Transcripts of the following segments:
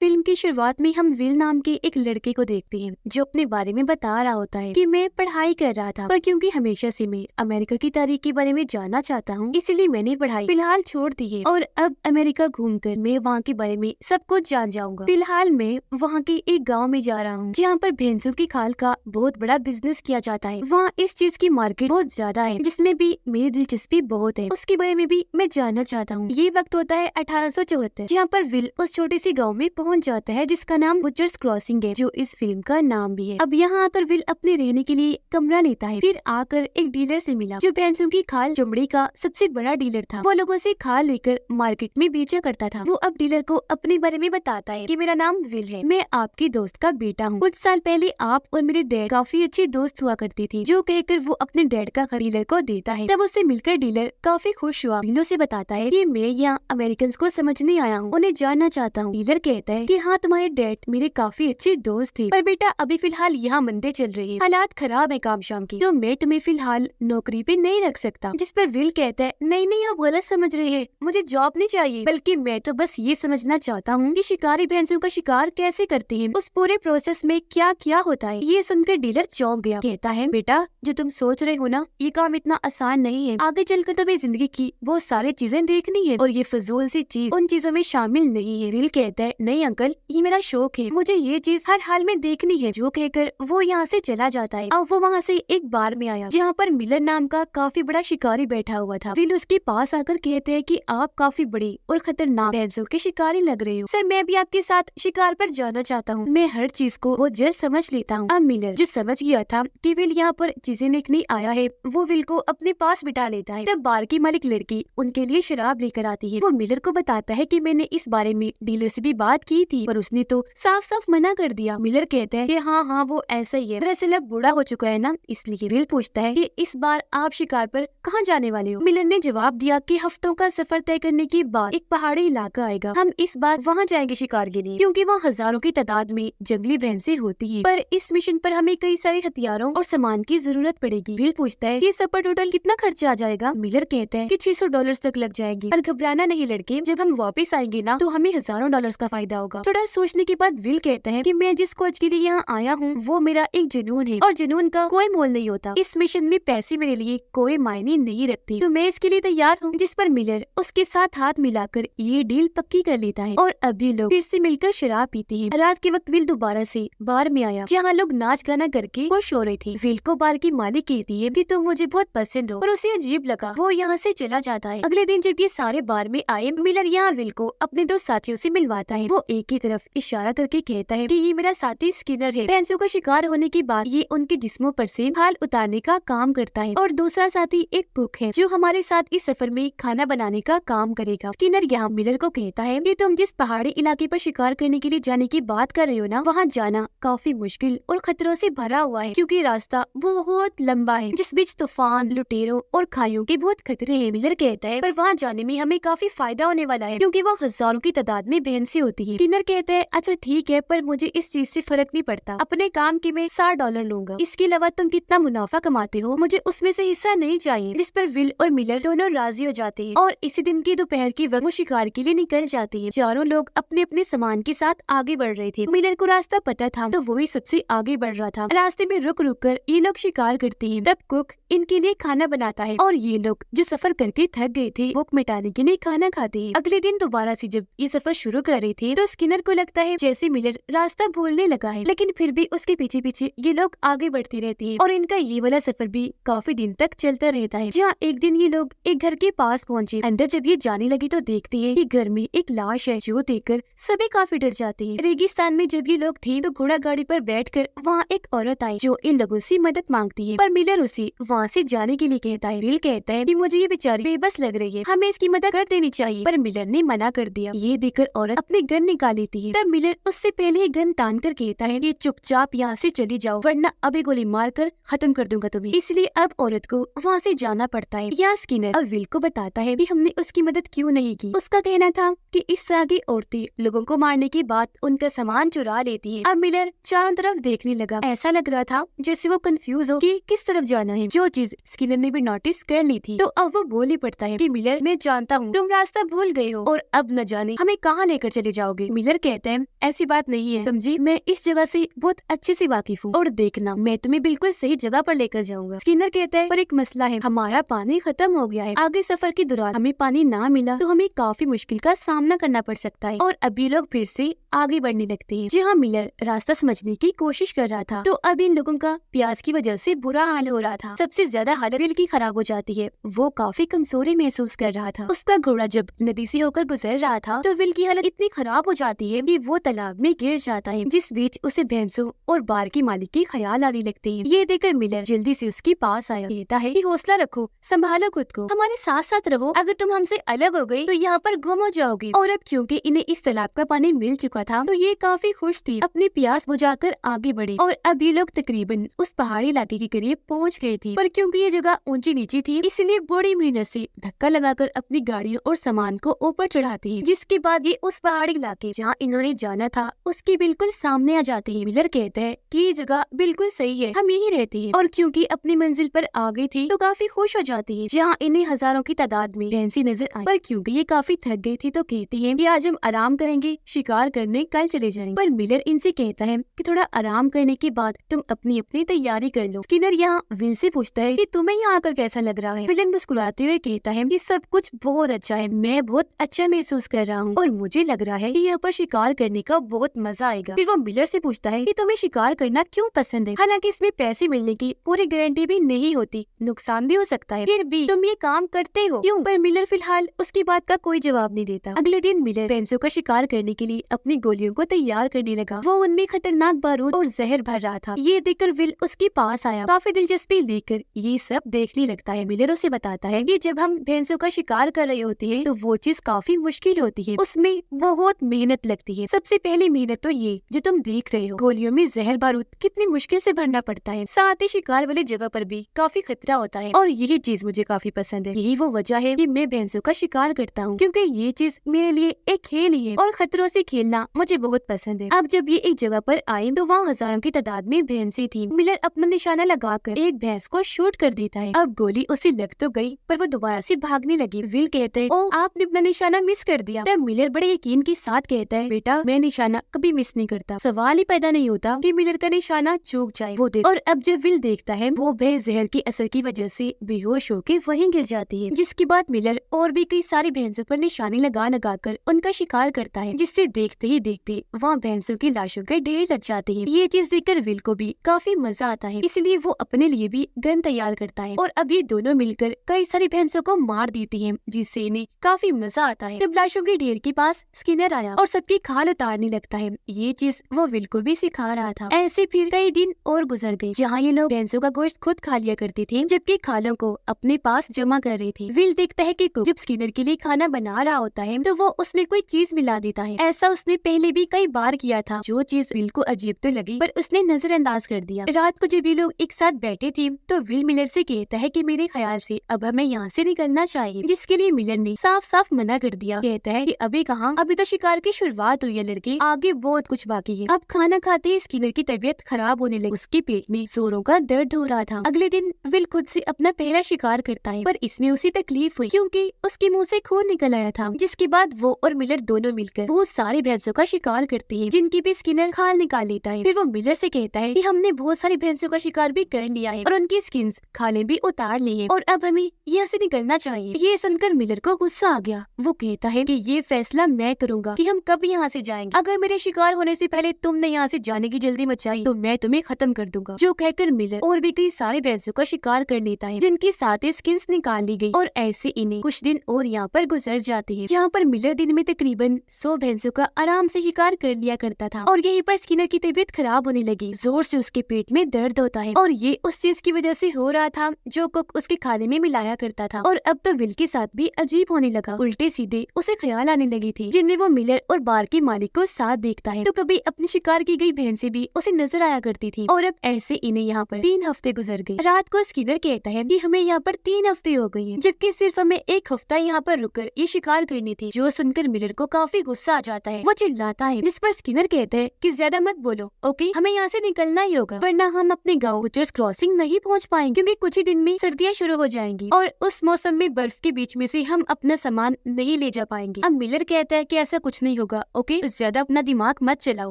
Film की शुरुआत में हम विल नाम के एक लड़के को देखते हैं जो अपने बारे में बता रहा होता है कि मैं पढ़ाई कर रहा था, पर क्योंकि हमेशा से मैं अमेरिका की तारीख के बारे में जानना चाहता हूँ, इसीलिए मैंने पढ़ाई फिलहाल छोड़ दी है और अब अमेरिका घूमकर मैं वहाँ के बारे में सब कुछ जान जाऊंगा। फिलहाल मैं वहाँ के एक गाँव में जा रहा हूँ जहाँ पर भैंसों की खाल का बहुत बड़ा बिजनेस किया जाता है। वहाँ इस चीज की मार्केट बहुत ज्यादा है जिसमें भी मेरी दिलचस्पी बहुत है, उसके बारे में भी मैं जानना चाहता हूँ। ये वक्त होता है 1874 जहाँ पर विल उस छोटे से गाँव में पहुँच जाता है जिसका नाम बुचर्स क्रॉसिंग है, जो इस फिल्म का नाम भी है। अब यहाँ आकर विल अपने रहने के लिए कमरा लेता है। फिर आकर एक डीलर से मिला जो भैंसों की खाल चमड़ी का सबसे बड़ा डीलर था। वो लोगों से खाल लेकर मार्केट में बेचा करता था। वो अब डीलर को अपने बारे में बताता है कि मेरा नाम विल है, मैं आपकी दोस्त का बेटा हूँ। कुछ साल पहले आप और मेरे डैड काफी अच्छी दोस्त हुआ करती थी, जो कहकर वो अपने डैड का डीलर को देता है। तब उससे मिलकर डीलर काफी खुश हुआ। विल से बताता है कि मैं यहाँ अमेरिकन को समझने आया हूँ, उन्हें जानना चाहता हूँ। डीलर कहता है कि हाँ, तुम्हारे डैड मेरे काफी अच्छे दोस्त थे, पर बेटा अभी फिलहाल यहाँ मंदे चल रही है, हालात खराब है काम शाम की, तो मैं तुम्हें फिलहाल नौकरी पे नहीं रख सकता। जिस पर विल कहता है नहीं नहीं, आप गलत समझ रहे हैं, मुझे जॉब नहीं चाहिए, बल्कि मैं तो बस ये समझना चाहता हूँ कि शिकारी भैंसों का शिकार कैसे करते हैं, उस पूरे प्रोसेस में क्या क्या होता है। ये सुनकर डीलर चौंक गया। कहता है बेटा, जो तुम सोच रहे हो ना, ये काम इतना आसान नहीं है। आगे चलकर तुम्हें जिंदगी की बहुत सारी चीजें देखनी है और ये फजूल सी चीज उन चीजों में शामिल नहीं है। विल कहता है नहीं अंकल, ये मेरा शौक है, मुझे ये चीज हर हाल में देखनी है। जो कहकर वो यहाँ से चला जाता है। अब वो वहाँ से एक बार में आया जहाँ पर मिलर नाम का काफी बड़ा शिकारी बैठा हुआ था। विल उसके पास आकर कहते हैं कि आप काफी बड़ी और खतरनाक भैंसों के शिकारी लग रहे हो। सर, मैं भी आपके साथ शिकार पर जाना चाहता हूँ, मैं हर चीज को बहुत जल्द समझ लेता हूँ। अब मिलर जो समझ गया था कि विल यहाँ पर चीजें देखने आया है, वो विल को अपने पास बिठा लेता है। तब बार की मालिक लड़की उनके लिए शराब लेकर आती है। वो मिलर को बताता है कि मैंने इस बारे में डीलर से भी बात की थी, पर उसने तो साफ साफ मना कर दिया। मिलर कहता है कि हाँ हाँ, वो ऐसा ही है, दरअसल अब बूढ़ा हो चुका है ना, इसलिए। विल पूछता है कि इस बार आप शिकार पर कहाँ जाने वाले हो। मिलर ने जवाब दिया कि हफ्तों का सफर तय करने के बाद एक पहाड़ी इलाका आएगा, हम इस बार वहाँ जाएंगे शिकार के लिए, क्योंकि वहाँ हजारों की तादाद में जंगली भैंसें होती है, पर इस मिशन पर हमें कई सारे हथियारों और सामान की जरूरत पड़ेगी। विल पूछता है कि सब पर टोटल कितना खर्चा आ जाएगा। मिलर कहता है कि $600 तक लग जाएगी, और घबराना नहीं लड़के, जब हम वापस आएंगे ना तो हमें हजारों डॉलर्स का फायदा होगा। थोड़ा सोचने के बाद विल कहता है कि मैं जिस खोज के लिए यहाँ आया हूँ वो मेरा एक जुनून है, और जुनून का कोई मोल नहीं होता। इस मिशन में पैसे मेरे लिए कोई मायने नहीं रखते, तो मैं इसके लिए तैयार हूँ। जिस पर मिलर उसके साथ हाथ मिलाकर ये डील पक्की कर लेता है, और अभी लोग फिर से मिलकर शराब पीते हैं। रात के वक्त विल दोबारा से बार में आया जहाँ लोग नाच गाना करके खुश हो रहे थे। विल को बार की मालिक कहती है कि तुम मुझे बहुत पसंद हो, और उसे अजीब लगा। वो यहाँ से चला जाता है। अगले दिन जब ये सारे बार में आए, मिलर यहाँ विल को अपने दो साथियों से मिलवाता है। वो एक ही तरफ इशारा करके कहता है कि ये मेरा साथी स्किनर है, भैंसों का शिकार होने के बाद ये उनके जिस्मों पर से खाल उतारने का काम करता है, और दूसरा साथी एक कुक है जो हमारे साथ इस सफर में खाना बनाने का काम करेगा। स्किनर यहाँ मिलर को कहता है कि तुम जिस पहाड़ी इलाके पर शिकार करने के लिए जाने की बात कर रहे हो ना, वहाँ जाना काफी मुश्किल और खतरों से भरा हुआ है, क्योंकि रास्ता बहुत लंबा है जिस बीच तूफान, लुटेरों और खाइयों के बहुत खतरे हैं। मिलर कहता है पर वहाँ जाने में हमें काफी फायदा होने वाला है, क्योंकि वहाँ हजारों की तादाद में भैंसें होती है। स्किनर कहता है अच्छा ठीक है, पर मुझे इस चीज से फर्क नहीं पड़ता, अपने काम की मैं $60 लूंगा, इसके अलावा तुम कितना मुनाफा कमाते हो मुझे उसमें से हिस्सा नहीं चाहिए। जिस पर विल और मिलर दोनों राजी हो जाते हैं, और इसी दिन की दोपहर की वक्त वो शिकार के लिए निकल जाते हैं। चारों लोग अपने अपने सामान के साथ आगे बढ़ रहे थे। मिलर को रास्ता पता था, तो वो भी सबसे आगे बढ़ रहा था। रास्ते में रुक रुक कर ये लोग शिकार करते हैं। तब कुक इनके लिए खाना बनाता है, और ये लोग जो सफर करके थक गए थे भूख मिटाने के लिए खाना खाते हैं। अगले दिन दोबारा से जब ये सफर शुरू कर रहे थे, तो स्किनर को लगता है जैसे मिलर रास्ता भूलने लगा है, लेकिन फिर भी उसके पीछे पीछे ये लोग आगे बढ़ते रहते हैं, और इनका ये वाला सफर भी काफी दिन तक चलता रहता है। जहाँ एक दिन ये लोग एक घर के पास पहुँचे। अंदर जब ये जाने लगे तो देखते हैं कि घर में एक लाश है, जो देखकर सभी काफी डर जाते हैं। रेगिस्तान में जब ये लोग थे तो घोड़ा गाड़ी पर बैठकर वहाँ एक औरत आई जो इन लोगों से मदद मांगती है, पर मिलर उसे वहाँ से जाने के लिए कहता है। विल कहता है कि मुझे ये बेचारी बेबस लग रही है, हमें इसकी मदद कर देनी चाहिए, पर मिलर ने मना कर दिया। ये देखकर औरत अपने गन निकाल लेती है। तब मिलर उससे पहले ही गन तान कर कहता है कि चुपचाप यहाँ से चली जाओ, वरना अभी गोली मार कर खत्म कर दूंगा तुम्हें। इसलिए अब औरत को वहाँ से जाना पड़ता है। यहाँ स्किनर अब विल को बताता है कि हमने उसकी मदद क्यों नहीं की। उसका कहना था कि इस तरह की औरतें लोगों को मारने के बाद उनका सामान चुरा लेती है। अब मिलर चारों तरफ देखने लगा, ऐसा लग रहा था जैसे वो कंफ्यूज हो कि किस तरफ जाना है, जो चीज स्किनर ने भी नोटिस कर ली थी। तो अब वो बोल ही पड़ता है कि मिलर, मैं जानता हूँ तुम रास्ता भूल गए हो, और अब न जाने हमें कहाँ लेकर चले जाओगे। होंगे। मिलर कहते हैं ऐसी बात नहीं है समझी, मैं इस जगह से बहुत अच्छे से वाकिफ हूँ और देखना मैं तुम्हें बिल्कुल सही जगह पर लेकर जाऊंगा। स्किनर कहता है पर एक मसला है, हमारा पानी खत्म हो गया है, आगे सफर के दौरान हमें पानी ना मिला तो हमें काफी मुश्किल का सामना करना पड़ सकता है। और अभी लोग फिर से आगे बढ़ने लगते हैं। जहाँ मिलर रास्ता समझने की कोशिश कर रहा था तो अब इन लोगों का प्यास की वजह से बुरा हाल हो रहा था। सबसे ज्यादा हालत विल की खराब हो जाती है, वो काफी कमजोरी महसूस कर रहा था। उसका घोड़ा जब नदी से होकर गुजर रहा था तो विल की हालत इतनी खराब हो जाती है कि वो तालाब में गिर जाता है, जिस बीच उसे भैंसों और बार की मालिक की ख्याल आने लगते हैं। ये देखकर मिलर जल्दी से उसके पास आया, कहता है कि हौसला रखो, संभालो खुद को, हमारे साथ साथ रहो, अगर तुम हमसे अलग हो गई तो यहाँ पर गुम हो जाओगी। और अब क्योंकि इन्हें इस तालाब का पानी मिल चुका था तो ये काफी खुश थी, अपनी प्यास बुझाकर आगे बढ़े। और अब ये लोग तकरीबन उस पहाड़ी इलाके के करीब पहुँच गए थे, पर क्योंकि ये जगह ऊंची नीची थी इसलिए बड़ी मेहनत से धक्का लगाकर अपनी गाड़ियों और सामान को ऊपर चढ़ाते हैं। जिसके बाद ये उस पहाड़ी इलाके जहाँ इन्होंने जाना था उसके बिल्कुल सामने आ जाते हैं। मिलर कहते हैं कि ये जगह बिल्कुल सही है, हम यही रहते हैं। और क्योंकि अपनी मंजिल पर आ गई थी तो काफी खुश हो जाती है। जहाँ इन्हें हजारों की तादाद में भैंसी नजर आई, पर क्योंकि ये काफी थक गई थी तो कहती है कि आज हम आराम करेंगे, शिकार करने कल चले जाएंगे। पर मिलर इनसे कहता है कि थोड़ा आराम करने के बाद तुम अपनी अपनी तैयारी कर लो। स्किनर यहाँ विल से पूछता है कि तुम्हें यहाँ आकर कैसा लग रहा है। विलन मुस्कुराते हुए कहता है कि सब कुछ बहुत अच्छा है, मैं बहुत अच्छा महसूस कर रहा हूँ और मुझे लग रहा है कि यहाँ पर शिकार करने का बहुत मजा आएगा। फिर वो मिलर से पूछता है कि तुम्हें शिकार करना क्यों पसंद है, हालांकि इसमें पैसे मिलने की पूरी गारंटी भी नहीं होती, नुकसान भी हो सकता है, फिर भी तुम ये काम करते हो क्यों? पर मिलर फिलहाल उसकी बात का कोई जवाब नहीं देता। अगले दिन मिलर भैंसों का शिकार करने के लिए अपनी गोलियों को तैयार करने लगा। वो उनमें खतरनाक बारूद और जहर भर रहा था। ये देखकर विल उसके पास आया, काफी दिलचस्पी लेकर ये सब देखने लगता है। मिलर उसे बताता है कि जब हम भैंसों का शिकार कर रहे होते हैं तो वो चीज काफी मुश्किल होती है, उसमें बहुत मेहनत लगती है। सबसे पहली मेहनत तो ये जो तुम देख रहे हो, गोलियों में जहर बारूद कितनी मुश्किल से भरना पड़ता है, साथ ही शिकार वाली जगह पर भी काफी खतरा होता है और यही चीज मुझे काफी पसंद है। यही वो वजह है कि मैं भैंसों का शिकार करता हूँ, क्योंकि ये चीज मेरे लिए एक खेल ही है और खतरों से खेलना मुझे बहुत पसंद है। अब जब ये एक जगह पर आए तो वहाँ हजारों की तादाद में भैंसें थी। मिलर अपना निशाना लगाकर एक भैंस को शूट कर देता है। अब गोली उसे लग तो गई पर वो दोबारा से भागने लगी। विल कहते हैं ओ आपने अपना निशाना मिस कर दिया। तब मिलर बड़े यकीन के साथ कहता है बेटा मैं निशाना कभी मिस नहीं करता, सवाल ही पैदा नहीं होता कि मिलर का निशाना चूक जाए। वो देख और अब जब विल देखता है वो भैंस जहर के असर की वजह से बेहोश होकर वहीं गिर जाती है। जिसके बाद मिलर और भी कई सारी भैंसों पर निशाने लगा कर उनका शिकार करता है, जिससे देखते ही देखते वहाँ भैंसों की लाशों के ढेर लग जाते हैं। ये चीज देखकर विल को भी काफी मजा आता है, इसलिए वो अपने लिए भी गन तैयार करता है और अब ये दोनों मिलकर कई सारी भैंसों को मार देती हैं, जिससे इन्हें काफी मजा आता है। जब लाशों के ढेर के पास स्किनर आया और सबकी खाल उतारने लगता है, ये चीज वो विल को भी सिखा रहा था। ऐसे फिर कई दिन और गुजर गए जहाँ ये लोग भैंसों का गोश्त खुद खा लिया करते थे, जबकि खालों को अपने पास जमा कर रहे थे। विल देखता है कि कुक जब स्किनर के लिए खाना बना रहा होता है तो वो उसमें कोई चीज मिला देता है। ऐसा उसने पहले भी कई बार किया था, जो चीज विल को अजीब तो लगी पर उसने नजरअंदाज कर दिया। रात को जब ये लोग एक साथ बैठे थे तो विल मिलर से कहता है कि मेरे ख्याल से अब हमें यहाँ से निकलना चाहिए, जिसके लिए मिलर ने साफ साफ मना कर दिया। कहता है कि अभी कहाँ, अभी तो शिकार की शुरुआत हुई है लड़के, आगे बहुत कुछ बाकी है। अब खाना खाते ही स्किनर की तबीयत खराब होने लगी, उसके पेट में जोरों का दर्द हो रहा था। अगले दिन विल खुद से अपना पहला शिकार करता है, पर इसमें उसे तकलीफ हुई क्योंकि उसके मुंह से खून निकल आया था। जिसके बाद वो और मिलर दोनों मिलकर बहुत सारी भैंसों का शिकार करते हैं, जिनकी भी स्किनर खाल निकाल लेता है। फिर वो मिलर से कहता है कि हमने बहुत सारी भैंसों का शिकार भी कर लिया है और उनकी स्किन खाले भी उतार ली है और अब हमें यहाँ से निकलना चाहिए। ये सुनकर मिलर को गुस्सा आ गया। वो कहता है कि ये फैसला मैं करूंगा कि हम कब यहाँ से जाएंगे। अगर मेरे शिकार होने से पहले तुमने यहाँ से जाने की जल्दी मचाई तो मैं तुम्हें खत्म कर दूंगा। जो कहकर मिलर और भी कई सारे भैंसों का शिकार कर लेता है, जिनकी साथ स्किन निकाल ली गई और ऐसे इन्हें कुछ दिन और यहाँ पर गुजर जाते हैं, जहाँ पर मिलर दिन में तकरीबन 100 भैंसों का आराम से शिकार कर लिया करता था। और यहीं पर स्किनर की तबीयत खराब होने लगी, जोर से उसके पेट में दर्द होता है और ये उस चीज की वजह से हो रहा था जो कुक उसके खाने में मिलाया करता था। और अब तो विल के साथ भी अजीब होने लगा, उल्टे सीधे उसे ख्याल आने लगी थी, जिनमें वो मिलर और बार के मालिक को साथ देखता है तो कभी अपने शिकार की गई भैंसें भी उसे नजर आया करती थी। और अब ऐसे इन्हें यहाँ पर 3 हफ्ते गुजर गए। रात को स्किनर कहता है कि हमें यहाँ पर 3 हफ्ते हो गए हैं, जबकि सिर्फ हमें 1 हफ्ता यहाँ पर रुककर ये शिकार करनी थी। जो सुनकर मिलर को काफी गुस्सा आ जाता है। वो लाता है, जिस पर स्किनर कहते हैं कि ज्यादा मत बोलो, ओके, हमें यहाँ से निकलना ही होगा वरना हम अपने गाँव बुचर्स क्रॉसिंग नहीं पहुँच पाएंगे क्योंकि कुछ ही दिन में सर्दियाँ शुरू हो जाएंगी और उस मौसम में बर्फ के बीच में से हम अपना सामान नहीं ले जा पाएंगे। अब मिलर कहता है कि ऐसा कुछ नहीं होगा, ओके, ज्यादा अपना दिमाग मत चलाओ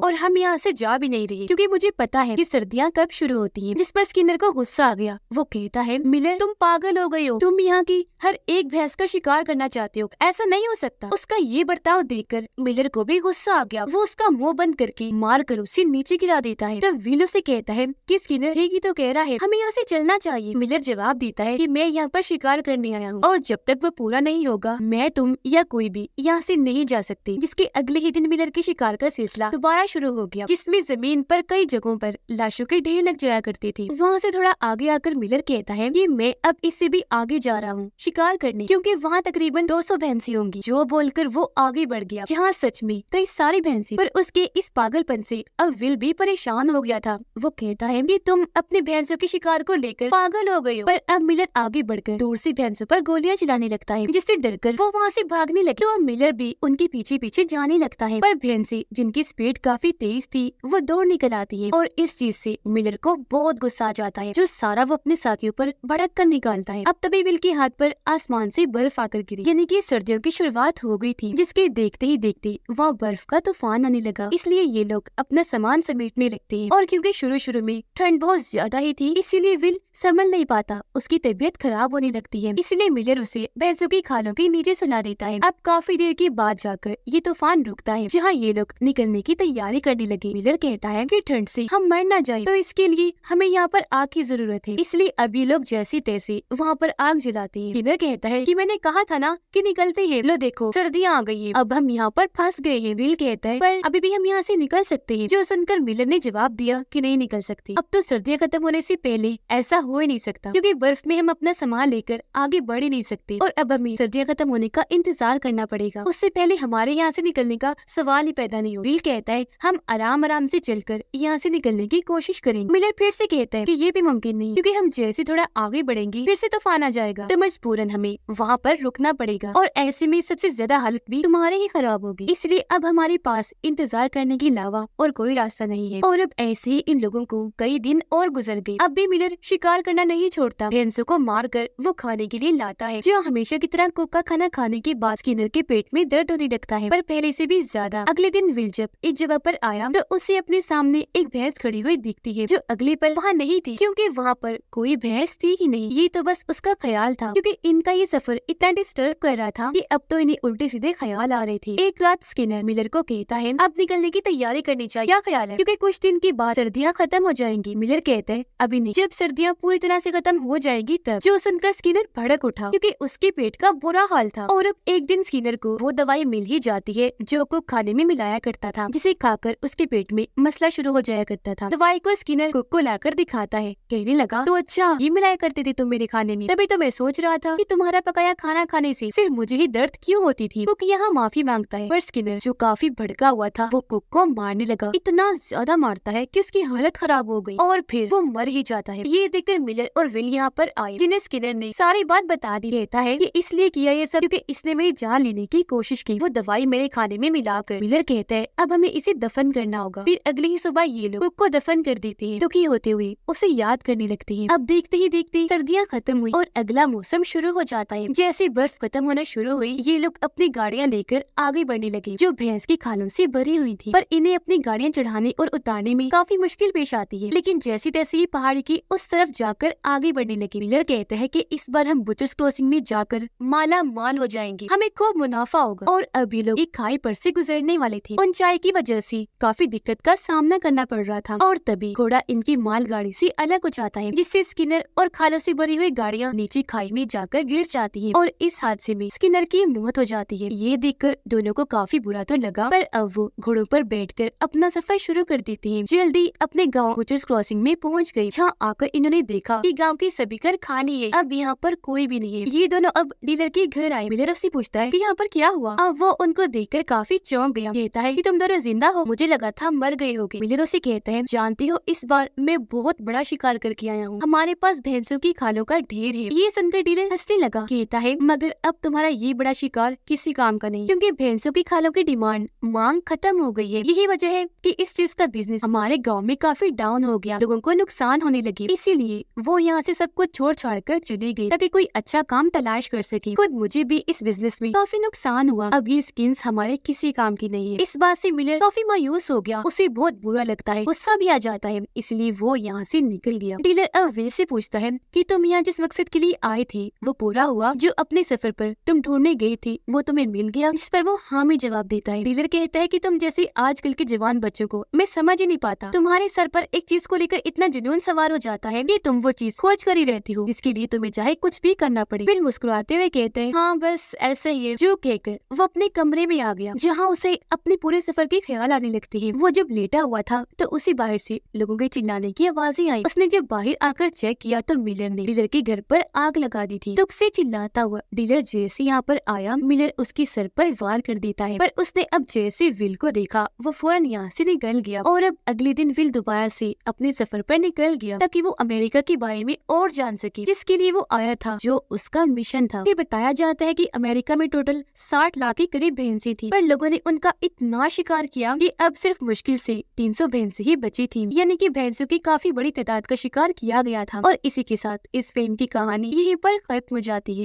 और हम यहाँ से जा भी नहीं रहे क्योंकि मुझे पता है कि सर्दियाँ कब शुरू होती हैं। जिस पर स्किनर को गुस्सा आ गया। वो कहता है मिलर तुम पागल हो गई हो, तुम यहाँ की हर एक भैंस का शिकार करना चाहते हो, ऐसा नहीं हो सकता। उसका ये बर्ताव देखकर मिलर को भी गुस्सा आ गया। वो उसका मुंह बंद करके मार कर उसे नीचे गिरा देता है। तब विल उसे कहता है कि स्किनर ठीक ही तो कह रहा है, हमें यहाँ से चलना चाहिए। मिलर जवाब देता है कि मैं यहाँ पर शिकार करने आया हूँ और जब तक वो पूरा नहीं होगा मैं तुम या कोई भी यहाँ से नहीं जा सकते। जिसके अगले ही दिन मिलर के शिकार का सिलसिला दोबारा शुरू हो गया, जिसमें जमीन पर कई जगहों पर लाशों के ढेर लग जाया करते थे। वहाँ से थोड़ा आगे आकर मिलर कहता है कि मैं अब इससे भी आगे जा रहा हूँ शिकार करने क्योंकि वहाँ तकरीबन 200 भैंसें होंगी। जो बोलकर वो आगे बढ़ गया जहाँ सच में कई सारी भैंसें। पर उसके इस पागलपन से अब विल भी परेशान हो गया था। वो कहता है कि तुम अपने भैंसों के शिकार को लेकर पागल हो गए हो। पर अब मिलर आगे बढ़कर दूर से भैंसों पर गोलियां चलाने लगता है, जिससे डरकर वो वहाँ से भागने लगे। तो मिलर भी उनके पीछे पीछे जाने लगता है। पर भैंसें जिनकी स्पीड काफी तेज थी वो दौड़ निकल आती है और इस चीज से मिलर को बहुत गुस्सा आ जाता है, जो सारा वो अपने साथियों पर भड़क कर निकालता है। अब तभी विल के हाथ पर आसमान से बर्फ आकर गिरी, यानी कि सर्दियों की शुरुआत हो गई थी, जिसके देखते ही देखते वहाँ बर्फ का तूफान आने लगा। इसलिए ये लोग अपना सामान समेटने लगते हैं और क्योंकि शुरू में ठंड बहुत ज्यादा ही थी इसीलिए विल संभल नहीं पाता, उसकी तबीयत खराब होने लगती है। इसलिए मिलर उसे भैंसों की खालों के नीचे सुला देता है। अब काफी देर के बाद जाकर ये तूफान रुकता है, जहाँ ये लोग निकलने की तैयारी करने लगे। मिलर कहता है कि ठंड से हम मर न जाए तो इसके लिए हमें यहाँ पर आग की जरूरत है, इसलिए अब ये लोग जैसे तैसे वहाँ पर आग जलाते हैं। मिलर कहता है कि मैंने कहा था ना कि निकलते हैं, लो देखो सर्दियाँ आ गई है, अब हम यहाँ पर फंस गए हैं। विल कहता है पर अभी भी हम यहाँ से निकल सकते हैं। जो सुनकर मिलर ने जवाब दिया कि नहीं निकल सकते, अब तो सर्दियाँ खत्म होने से पहले ऐसा हो ही नहीं सकता क्योंकि बर्फ में हम अपना सामान लेकर आगे बढ़ ही नहीं सकते और अब हमें सर्दियाँ खत्म होने का इंतजार करना पड़ेगा, उससे पहले हमारे यहाँ से निकलने का सवाल ही पैदा नहीं हो। विल कहता है हम आराम आराम से चलकर यहाँ से निकलने की कोशिश करेंगे। मिलर फिर से कहता है कि ये भी मुमकिन नहीं क्योंकि हम जैसे थोड़ा आगे बढ़ेंगे फिर से तूफान आ जाएगा, तो मजबूरन हमें वहाँ पर रुकना पड़ेगा और ऐसे में सबसे ज्यादा हालत भी तुम्हारे ही खराब होगी, इसलिए अब हमारे पास इंतजार करने के अलावा और कोई रास्ता नहीं है। और अब ऐसे ही इन लोगों को कई दिन और गुजर गए। अब भी मिलर शिकार करना नहीं छोड़ता, भैंसों को मार कर वो खाने के लिए लाता है, जो हमेशा की तरह कुक का खाना खाने के बाद स्किनर के पेट में दर्द होने लगता है, पर पहले से भी ज्यादा। अगले दिन विल जब एक जगह पर आया तो उसे अपने सामने एक भैंस खड़ी हुई दिखती है, जो अगले पल वहाँ नहीं थी क्योंकि वहाँ पर कोई भैंस थी ही नहीं। ये तो बस उसका ख्याल था क्योंकि इनका ये सफर इतना डिस्टर्ब कर रहा था कि अब तो इन्हें उल्टे सीधे ख्याल आ रहे थे। एक रात स्किनर मिलर को कहता है अब निकलने की तैयारी करनी चाहिए, क्या ख्याल है, क्योंकि कुछ दिन के बाद सर्दियाँ खत्म हो जाएंगी। मिलर कहता है अभी नहीं, जब सर्दियाँ पूरी तरह से खत्म हो जाएगी तब। जो सुनकर स्किनर भड़क उठा क्योंकि उसके पेट का बुरा हाल था। और अब एक दिन स्किनर को वो दवाई मिल ही जाती है जो कुक खाने में मिलाया करता था, जिसे खाकर उसके पेट में मसला शुरू हो जाया करता था। दवाई को स्किनर कुक को लाकर दिखाता है, कहने लगा तो अच्छा ये मिलाया करते थे तुम मेरे खाने में, तभी तो मैं सोच रहा था कि तुम्हारा पकाया खाना खाने से सिर्फ मुझे ही दर्द क्यों होती थी। कुक यहाँ माफी मांगता है पर स्किनर जो काफी भड़का हुआ था वो कुक को मारने लगा, इतना ज्यादा मारता है कि उसकी हालत खराब हो गई और फिर वो मर ही जाता है। ये देखकर मिलर और विल यहाँ पर आए, जिन्हें स्किनर ने सारी बात बता दी। कहता है कि इसलिए किया ये सब क्योंकि इसने मेरी जान लेने की कोशिश की, वो दवाई मेरे खाने में मिलाकर। मिलर कहता है अब हमें इसे दफन करना होगा। फिर अगली ही सुबह ये लोग कुक को दफन कर देते हैं। दुखी होते हुए उसे याद करने लगते हैं। अब देखते ही देखते सर्दियाँ खत्म हुई और अगला मौसम शुरू हो जाता है। जैसे बर्फ खत्म होना शुरू हुई ये लोग अपनी गाड़ियाँ लेकर आगे बढ़ने लगे, जो भैंस की खालों से भरी हुई थी, पर इन्हें अपनी गाड़ियाँ चढ़ाने और उतारने में काफी मुश्किल पेश आती है। लेकिन जैसे तैसे ही पहाड़ी की उस तरफ जाकर आगे बढ़ने लगे। मिलर कहता है कि इस बार हम बुचर्स क्रॉसिंग में जाकर माला माल हो जाएंगे, हमें खूब मुनाफा होगा। और अभी लोग एक खाई पर से गुजरने वाले थे। ऊंचाई की वजह से काफी दिक्कत का सामना करना पड़ रहा था और तभी घोड़ा इनकी मालगाड़ी से अलग हो जाता है, जिससे स्किनर और खालों से भरी हुई गाड़ियाँ नीचे खाई में जाकर गिर जाती है और इस हादसे में स्किनर की मौत हो जाती है। ये देखकर दोनों को काफी बुरा तो लगा, पर अब वो घोड़ों पर बैठकर अपना सफर शुरू कर देते हैं। जल्दी अपने गाँव बुचर्स क्रॉसिंग में पहुँच गयी, जहाँ आकर इन्होंने देखा कि गाँव के सभी घर खाली है, अब यहाँ पर कोई भी नहीं है। ये दोनों अब डीलर के घर आए। मिलर उससे पूछता है कि यहाँ पर क्या हुआ। अब वो उनको देखकर काफी चौंक गया। कहता है कि तुम दोनों जिंदा हो, मुझे लगा था मर गए होगे। मिलर उसे कहता है जानती हो इस बार मैं बहुत बड़ा शिकार करके आया हूँ, हमारे पास भैंसों की खालों का ढेर है। ये सुनकर डीलर हंसने लगा। कहता है मगर अब तुम्हारा ये बड़ा शिकार किसी काम का नहीं, क्योंकि भैंसों की खालों की डिमांड कारण मांग खत्म हो गई है। यही वजह है कि इस चीज का बिजनेस हमारे गांव में काफी डाउन हो गया, लोगों को नुकसान होने लगी। इसीलिए वो यहाँ से सब कुछ छोड़ छाड़ कर चली गई ताकि कोई अच्छा काम तलाश कर सके। खुद मुझे भी इस बिजनेस में काफी नुकसान हुआ। अब ये स्किन्स हमारे किसी काम की नहीं है। इस बात से मिलर काफी मायूस हो गया, उसे बहुत बुरा लगता है, गुस्सा भी आ जाता है, इसलिए वो यहाँ से निकल गया। डीलर अब वे से पूछता है कि तुम यहाँ जिस मकसद के लिए आए थे वो पूरा हुआ? जो अपने सफर पर तुम ढूंढने गए थे वो तुम्हें मिल गया? इस पर वो हाँ में जवाब देता है। डीलर कहता है कि तुम जैसे आजकल के जवान बच्चों को मैं समझ ही नहीं पाता। तुम्हारे सर पर एक चीज को लेकर इतना जुनून सवार हो जाता है कि तुम वो चीज खोज कर ही रहती हो जिसके लिए तुम्हें चाहे कुछ भी करना पड़े। फिर मुस्कुराते हुए कहते हैं हाँ बस ऐसा ही है। जो कहकर वो अपने कमरे में आ गया जहाँ उसे अपने पूरे सफर के ख्याल आने लगते हैं। वो जब लेटा हुआ था तो उसी बाहर से लोगों के चिल्लाने की आवाजें आई। उसने जब बाहर आकर चेक किया तो मिलर ने डीलर के घर पर आग लगा दी थी। दुख से चिल्लाता हुआ डीलर जैसे यहाँ पर आया, मिलर उसके सर पर वार कर देता है। पर उसने अब जैसे विल को देखा वो फौरन यहाँ से निकल गया। और अब अगले दिन विल दोबारा से अपने सफर पर निकल गया ताकि वो अमेरिका के बारे में और जान सके जिसके लिए वो आया था, जो उसका मिशन था। फिर बताया जाता है कि अमेरिका में टोटल 60 लाख के करीब भैंसें थी, पर लोगों ने उनका इतना शिकार किया कि अब सिर्फ मुश्किल से 300 भैंसें ही बची थी। यानी कि भैंसों की काफी बड़ी तादाद का शिकार किया गया था। और इसी के साथ इस फिल्म की कहानी यहीं पर खत्म हो जाती है।